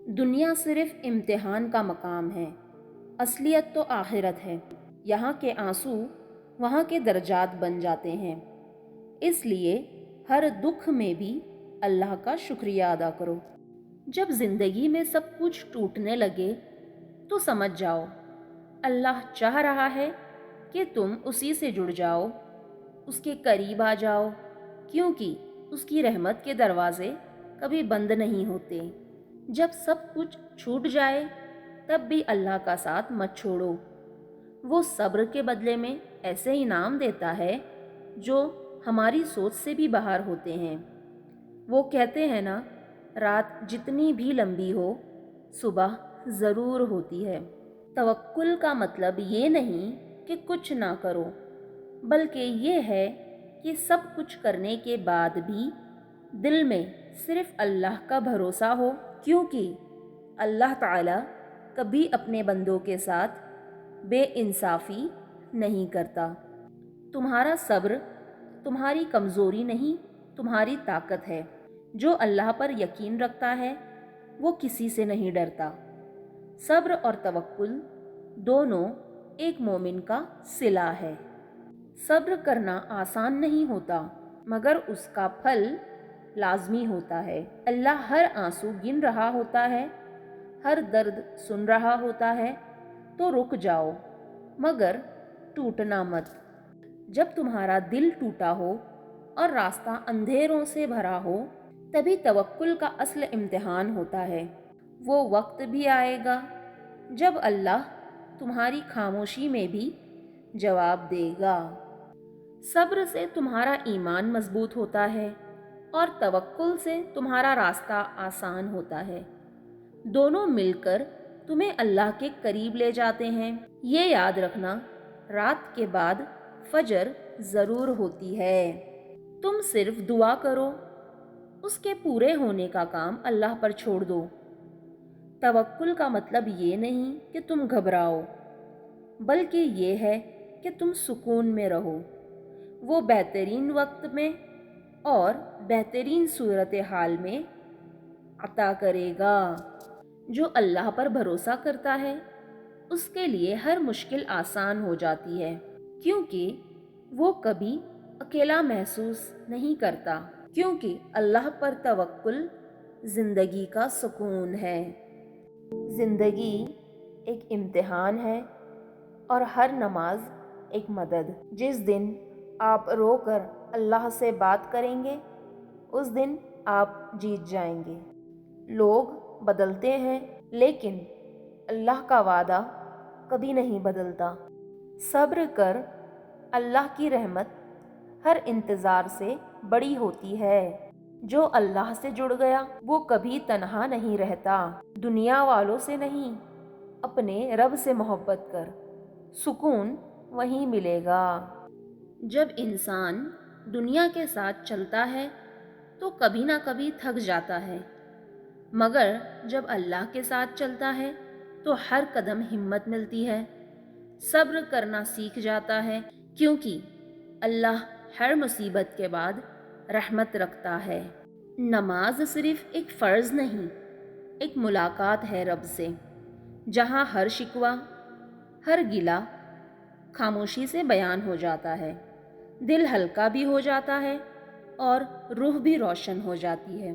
دنیا صرف امتحان کا مقام ہے، اصلیت تو آخرت ہے۔ یہاں کے آنسو وہاں کے درجات بن جاتے ہیں۔ اس لیے ہر دکھ میں بھی اللہ کا شکریہ ادا کرو۔ جب زندگی میں سب کچھ ٹوٹنے لگے تو سمجھ جاؤ اللہ چاہ رہا ہے کہ تم اسی سے جڑ جاؤ، اس کے قریب آ جاؤ، کیونکہ اس کی رحمت کے دروازے کبھی بند نہیں ہوتے۔ جب سب کچھ چھوٹ جائے تب بھی اللہ کا ساتھ مت چھوڑو۔ وہ صبر کے بدلے میں ایسے انعام دیتا ہے جو ہماری سوچ سے بھی باہر ہوتے ہیں۔ وہ کہتے ہیں نا، رات جتنی بھی لمبی ہو صبح ضرور ہوتی ہے۔ توکل کا مطلب یہ نہیں کہ کچھ نہ کرو، بلکہ یہ ہے کہ سب کچھ کرنے کے بعد بھی دل میں صرف اللہ کا بھروسہ ہو، کیونکہ اللہ تعالیٰ کبھی اپنے بندوں کے ساتھ بے انصافی نہیں کرتا۔ تمہارا صبر تمہاری کمزوری نہیں، تمہاری طاقت ہے۔ جو اللہ پر یقین رکھتا ہے وہ کسی سے نہیں ڈرتا۔ صبر اور توکل دونوں ایک مومن کا صلہ ہے۔ صبر کرنا آسان نہیں ہوتا، مگر اس کا پھل لازمی ہوتا ہے۔ اللہ ہر آنسو گن رہا ہوتا ہے، ہر درد سن رہا ہوتا ہے، تو رک جاؤ مگر ٹوٹنا مت۔ جب تمہارا دل ٹوٹا ہو اور راستہ اندھیروں سے بھرا ہو تبھی توکل کا اصل امتحان ہوتا ہے۔ وہ وقت بھی آئے گا جب اللہ تمہاری خاموشی میں بھی جواب دے گا۔ صبر سے تمہارا ایمان مضبوط ہوتا ہے اور توکل سے تمہارا راستہ آسان ہوتا ہے۔ دونوں مل کر تمہیں اللہ کے قریب لے جاتے ہیں۔ یہ یاد رکھنا، رات کے بعد فجر ضرور ہوتی ہے۔ تم صرف دعا کرو، اس کے پورے ہونے کا کام اللہ پر چھوڑ دو۔ توکل کا مطلب یہ نہیں کہ تم گھبراؤ، بلکہ یہ ہے کہ تم سکون میں رہو۔ وہ بہترین وقت میں اور بہترین صورتحال میں عطا کرے گا۔ جو اللہ پر بھروسہ کرتا ہے اس کے لیے ہر مشکل آسان ہو جاتی ہے، کیونکہ وہ کبھی اکیلا محسوس نہیں کرتا، کیونکہ اللہ پر توکل زندگی کا سکون ہے۔ زندگی ایک امتحان ہے اور ہر نماز ایک مدد۔ جس دن آپ رو کر اللہ سے بات کریں گے اس دن آپ جیت جائیں گے۔ لوگ بدلتے ہیں لیکن اللہ کا وعدہ کبھی نہیں بدلتا۔ صبر کر، اللہ کی رحمت ہر انتظار سے بڑی ہوتی ہے۔ جو اللہ سے جڑ گیا وہ کبھی تنہا نہیں رہتا۔ دنیا والوں سے نہیں، اپنے رب سے محبت کر، سکون وہیں ملے گا۔ جب انسان دنیا کے ساتھ چلتا ہے تو کبھی نہ کبھی تھک جاتا ہے، مگر جب اللہ کے ساتھ چلتا ہے تو ہر قدم ہمت ملتی ہے۔ صبر کرنا سیکھ جاتا ہے، کیونکہ اللہ ہر مصیبت کے بعد رحمت رکھتا ہے۔ نماز صرف ایک فرض نہیں، ایک ملاقات ہے رب سے، جہاں ہر شکوہ، ہر گلہ خاموشی سے بیان ہو جاتا ہے۔ دل ہلکا بھی ہو جاتا ہے اور روح بھی روشن ہو جاتی ہے۔